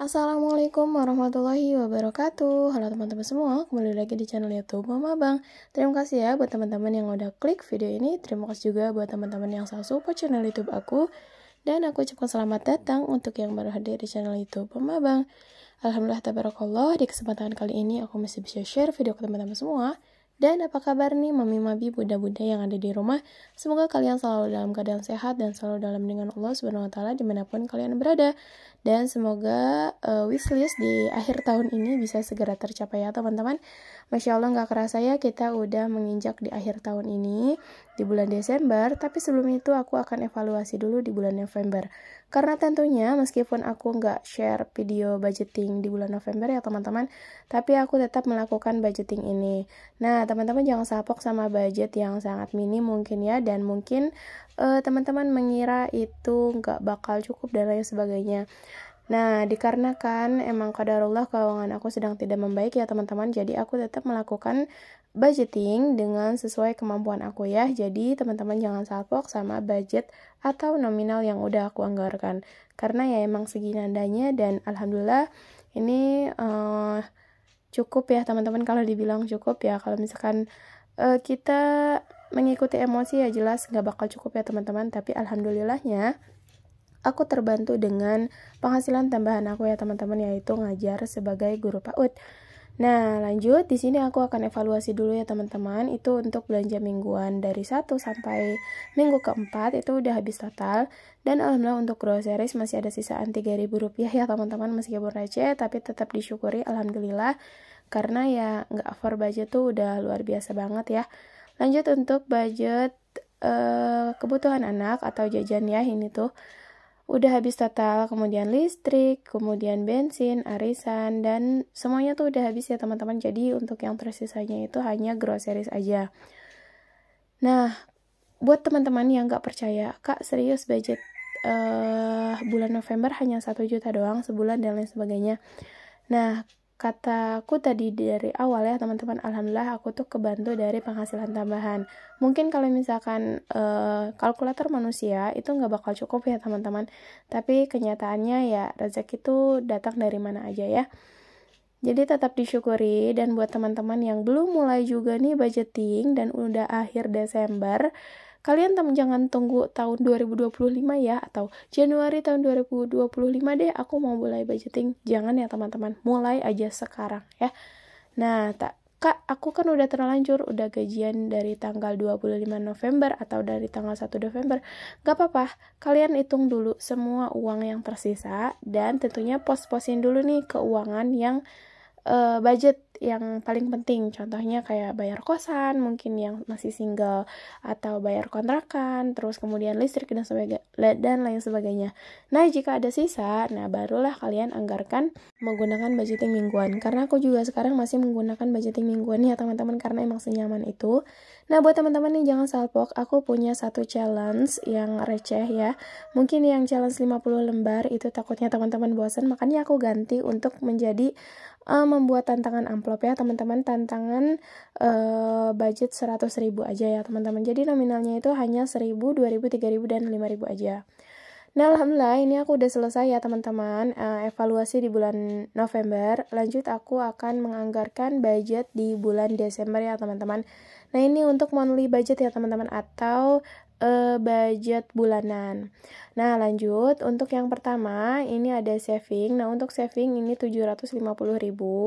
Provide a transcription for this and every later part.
Assalamualaikum warahmatullahi wabarakatuh. Halo teman-teman semua, kembali lagi di channel YouTube Mama Bang. Terima kasih ya buat teman-teman yang udah klik video ini. Terima kasih juga buat teman-teman yang selalu support channel YouTube aku. Dan aku ucapkan selamat datang untuk yang baru hadir di channel YouTube Mama Bang. Alhamdulillah tabarakallah, di kesempatan kali ini aku masih bisa share video ke teman-teman semua. Dan apa kabar nih mami-mabi, bunda-bunda yang ada di rumah? Semoga kalian selalu dalam keadaan sehat dan selalu dalam lindungan Allah Subhanahu wa taala dimanapun kalian berada. Dan semoga wishlist di akhir tahun ini bisa segera tercapai ya teman-teman. Masya Allah gak kerasa ya kita udah menginjak di akhir tahun ini di bulan Desember. Tapi sebelum itu aku akan evaluasi dulu di bulan November. Karena tentunya meskipun aku gak share video budgeting di bulan November ya teman-teman, tapi aku tetap melakukan budgeting ini. Nah teman-teman jangan salpok sama budget yang sangat minim mungkin ya. Dan mungkin teman-teman mengira itu gak bakal cukup dan lain sebagainya. Nah, dikarenakan emang qadarullah keuangan aku sedang tidak membaik ya teman-teman, jadi aku tetap melakukan budgeting dengan sesuai kemampuan aku ya. Jadi teman-teman jangan salpok sama budget atau nominal yang udah aku anggarkan, karena ya emang segini adanya. Dan alhamdulillah ini cukup ya teman-teman. Kalau dibilang cukup ya, kalau misalkan kita mengikuti emosi ya jelas nggak bakal cukup ya teman-teman. Tapi alhamdulillahnya aku terbantu dengan penghasilan tambahan aku ya teman-teman, yaitu ngajar sebagai guru PAUD. Nah lanjut, di sini aku akan evaluasi dulu ya teman-teman. Itu untuk belanja mingguan dari 1 sampai minggu keempat itu udah habis total. Dan alhamdulillah untuk groceries masih ada sisaan Rp3.000 ya teman-teman, meskipun receh tapi tetap disyukuri alhamdulillah, karena ya nggak over budget tuh udah luar biasa banget ya. Lanjut untuk budget kebutuhan anak atau jajan ya, ini tuh udah habis total, kemudian listrik, kemudian bensin, arisan, dan semuanya tuh udah habis ya teman-teman. Jadi untuk yang tersisanya itu hanya groceries aja. Nah, buat teman-teman yang gak percaya, Kak serius budget bulan November hanya 1 juta doang sebulan dan lain sebagainya. Nah, kataku tadi dari awal ya teman-teman, alhamdulillah aku tuh kebantu dari penghasilan tambahan. Mungkin kalau misalkan kalkulator manusia itu nggak bakal cukup ya teman-teman, tapi kenyataannya ya rezeki itu datang dari mana aja ya. Jadi tetap disyukuri. Dan buat teman-teman yang belum mulai juga nih budgeting dan udah akhir Desember, kalian jangan tunggu tahun 2025 ya, atau Januari tahun 2025 deh aku mau mulai budgeting. Jangan ya teman-teman, mulai aja sekarang ya. Nah, Kak, aku kan udah terlanjur, udah gajian dari tanggal 25 November atau dari tanggal 1 November. Gak apa-apa, kalian hitung dulu semua uang yang tersisa, dan tentunya pos-posin dulu nih keuangan yang budget yang paling penting. Contohnya kayak bayar kosan mungkin yang masih single, atau bayar kontrakan, terus kemudian listrik dan lain sebagainya. Nah jika ada sisa, nah barulah kalian anggarkan menggunakan budgeting mingguan. Karena aku juga sekarang masih menggunakan budgeting mingguan ya teman-teman, karena emang senyaman itu. Nah buat teman-teman nih jangan salpok, aku punya satu challenge yang receh ya. Mungkin yang challenge 50 lembar itu takutnya teman-teman bosan, makanya aku ganti untuk menjadi membuat tantangan amplop ya teman-teman. Tantangan budget 100.000 aja ya teman-teman. Jadi nominalnya itu hanya 1.000, 2.000, 3.000, dan 5.000 aja. Nah alhamdulillah ini aku udah selesai ya teman-teman evaluasi di bulan November. Lanjut aku akan menganggarkan budget di bulan Desember ya teman-teman. Nah ini untuk monthly budget ya teman-teman, atau budget bulanan. Nah lanjut, untuk yang pertama ini ada saving. Nah untuk saving ini 750.000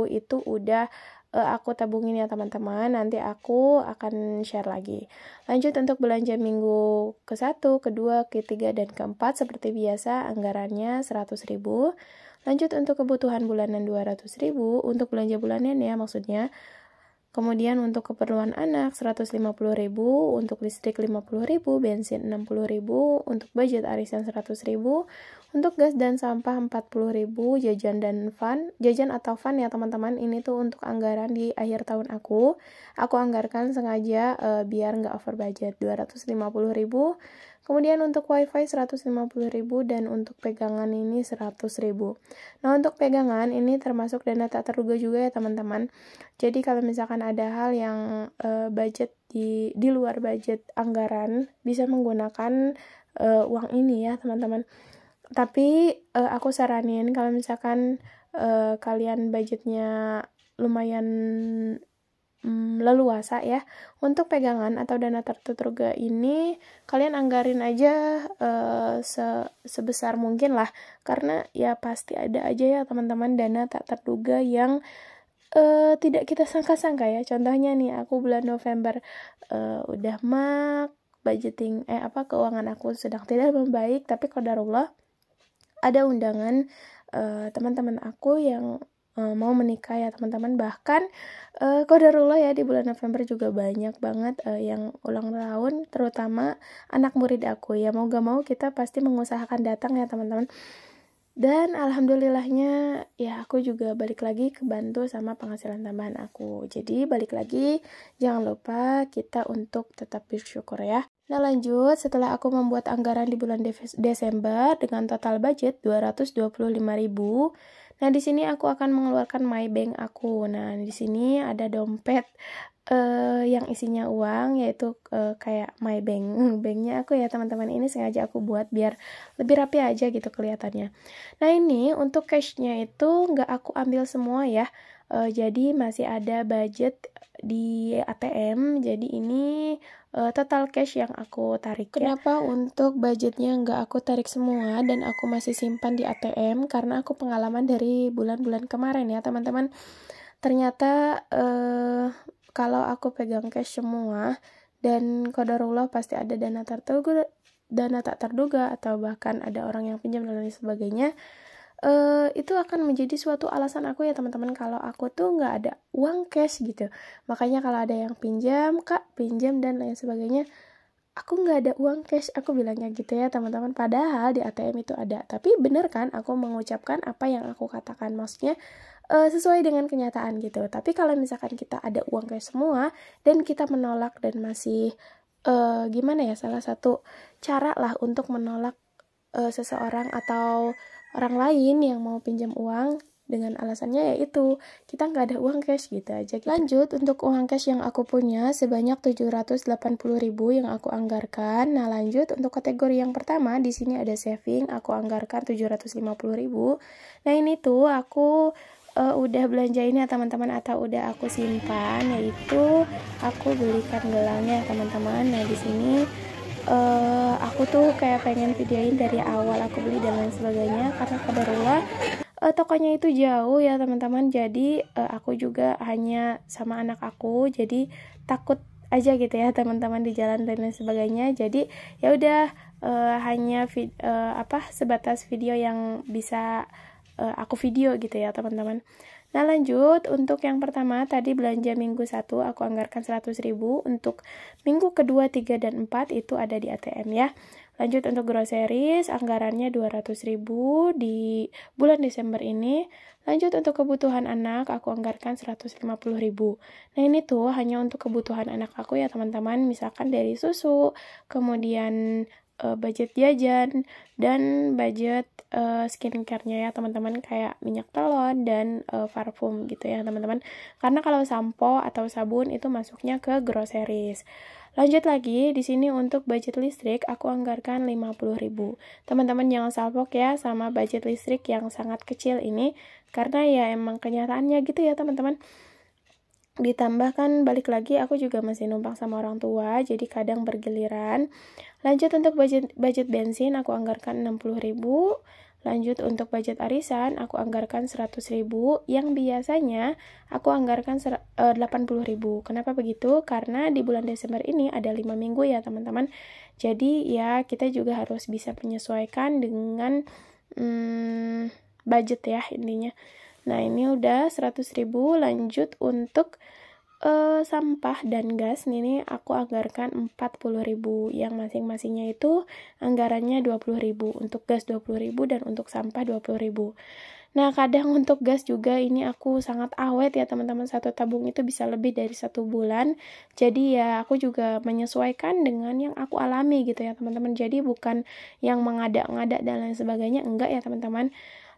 itu udah aku tabungin ya teman-teman, nanti aku akan share lagi. Lanjut untuk belanja minggu ke-1, ke-2, ke-3, dan ke-4 seperti biasa anggarannya 100.000. Lanjut untuk kebutuhan bulanan 200.000, untuk belanja bulanan ya maksudnya. Kemudian untuk keperluan anak 150.000, untuk listrik 50.000, bensin 60.000, untuk budget arisan 100.000, untuk gas dan sampah 40.000, jajan atau fun ya teman-teman. Ini tuh untuk anggaran di akhir tahun aku anggarkan sengaja biar nggak over budget, 250.000. Kemudian untuk wifi 150.000, dan untuk pegangan ini 100.000. Nah untuk pegangan ini termasuk dana tak terduga juga ya teman-teman. Jadi kalau misalkan ada hal yang budget di luar budget anggaran, bisa menggunakan uang ini ya teman-teman. Tapi aku saranin kalau misalkan kalian budgetnya lumayan leluasa ya, untuk pegangan atau dana terduga ini kalian anggarin aja sebesar mungkin lah, karena ya pasti ada aja ya teman-teman dana tak terduga yang tidak kita sangka-sangka ya. Contohnya nih, aku bulan November udah budgeting keuangan aku sedang tidak membaik, tapi qadarullah ada undangan teman-teman aku yang mau menikah ya teman-teman. Bahkan qadarullah ya, di bulan November juga banyak banget yang ulang tahun, terutama anak murid aku ya. Mau gak mau kita pasti mengusahakan datang ya teman-teman. Dan alhamdulillahnya ya aku juga balik lagi kebantu sama penghasilan tambahan aku. Jadi balik lagi, jangan lupa kita untuk tetap bersyukur ya. Nah lanjut, setelah aku membuat anggaran di bulan Desember dengan total budget 225.000. Nah di sini aku akan mengeluarkan MyBank aku. Nah di sini ada dompet yang isinya uang, yaitu kayak MyBank. Banknya aku ya teman-teman, ini sengaja aku buat biar lebih rapi aja gitu kelihatannya. Nah ini untuk cashnya itu nggak aku ambil semua ya, jadi masih ada budget di ATM. Jadi ini total cash yang aku tarik. Kenapa untuk budgetnya nggak aku tarik semua dan aku masih simpan di ATM? Karena aku pengalaman dari bulan-bulan kemarin ya teman-teman. Ternyata kalau aku pegang cash semua dan qadarullah pasti ada dana tak terduga atau bahkan ada orang yang pinjam dan lain sebagainya, itu akan menjadi suatu alasan aku ya teman-teman kalau aku tuh nggak ada uang cash gitu. Makanya kalau ada yang pinjam, kak pinjam dan lain sebagainya, aku nggak ada uang cash, aku bilangnya gitu ya teman-teman. Padahal di ATM itu ada. Tapi bener kan aku mengucapkan apa yang aku katakan, maksudnya sesuai dengan kenyataan gitu. Tapi kalau misalkan kita ada uang cash semua dan kita menolak dan masih gimana ya, salah satu cara lah untuk menolak seseorang atau orang lain yang mau pinjam uang dengan alasannya yaitu kita nggak ada uang cash gitu aja. Lanjut, untuk uang cash yang aku punya sebanyak 780.000 yang aku anggarkan. Nah lanjut, untuk kategori yang pertama di sini ada saving, aku anggarkan 750.000. Nah ini tuh aku udah belanjain ya teman-teman, atau udah aku simpan, yaitu aku belikan gelangnya teman-teman. Nah di sini aku tuh kayak pengen videoin dari awal aku beli dan lain sebagainya, karena qadarullah tokonya itu jauh ya teman-teman. Jadi aku juga hanya sama anak aku, jadi takut aja gitu ya teman-teman di jalan dan lain sebagainya. Jadi ya udah hanya sebatas video yang bisa aku video gitu ya teman-teman. Nah lanjut, untuk yang pertama tadi belanja minggu 1 aku anggarkan 100.000. Untuk minggu kedua, 3, dan 4 itu ada di ATM ya. Lanjut, untuk groceries anggarannya 200.000 di bulan Desember ini. Lanjut, untuk kebutuhan anak aku anggarkan 150.000. Nah ini tuh hanya untuk kebutuhan anak aku ya teman-teman, misalkan dari susu, kemudian budget jajan dan budget skincare-nya ya teman-teman, kayak minyak telon dan parfum gitu ya teman-teman. Karena kalau sampo atau sabun itu masuknya ke groceries. Lanjut lagi, di sini untuk budget listrik aku anggarkan 50.000. Teman-teman jangan salpok ya sama budget listrik yang sangat kecil ini, karena ya emang kenyataannya gitu ya teman-teman. Ditambahkan balik lagi aku juga masih numpang sama orang tua, jadi kadang bergiliran. Lanjut, untuk budget bensin aku anggarkan 60.000. Lanjut, untuk budget arisan aku anggarkan 100.000, yang biasanya aku anggarkan 80.000. Kenapa begitu? Karena di bulan Desember ini ada 5 minggu ya teman-teman. Jadi ya kita juga harus bisa menyesuaikan dengan budget ya intinya. Nah ini udah 100.000. Lanjut, untuk sampah dan gas ini aku anggarkan 40.000, yang masing-masingnya itu anggarannya 20.000. Untuk gas 20.000 dan untuk sampah 20.000. Nah kadang untuk gas juga ini aku sangat awet ya teman-teman, satu tabung itu bisa lebih dari 1 bulan. Jadi ya aku juga menyesuaikan dengan yang aku alami gitu ya teman-teman, jadi bukan yang mengada-ngada dan lain sebagainya, enggak ya teman-teman.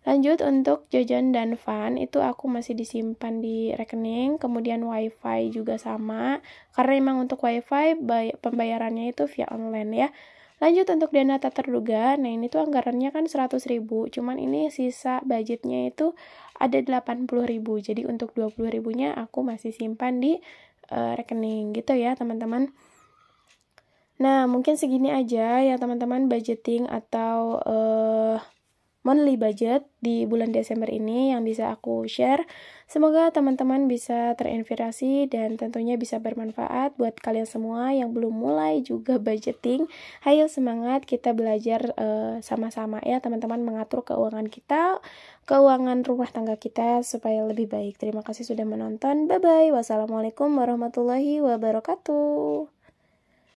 Lanjut, untuk jajan dan fun itu aku masih disimpan di rekening. Kemudian wifi juga sama, karena memang untuk wifi pembayarannya itu via online ya. Lanjut untuk dana tak terduga, nah ini tuh anggarannya kan 100.000, cuman ini sisa budgetnya itu ada 80.000. Jadi untuk 20.000-nya aku masih simpan di rekening gitu ya teman-teman. Nah, mungkin segini aja ya teman-teman budgeting atau monthly budget di bulan Desember ini yang bisa aku share. Semoga teman-teman bisa terinspirasi dan tentunya bisa bermanfaat buat kalian semua yang belum mulai juga budgeting. Ayo semangat, kita belajar sama-sama ya teman-teman mengatur keuangan kita, keuangan rumah tangga kita supaya lebih baik. Terima kasih sudah menonton. Bye-bye. Wassalamualaikum warahmatullahi wabarakatuh.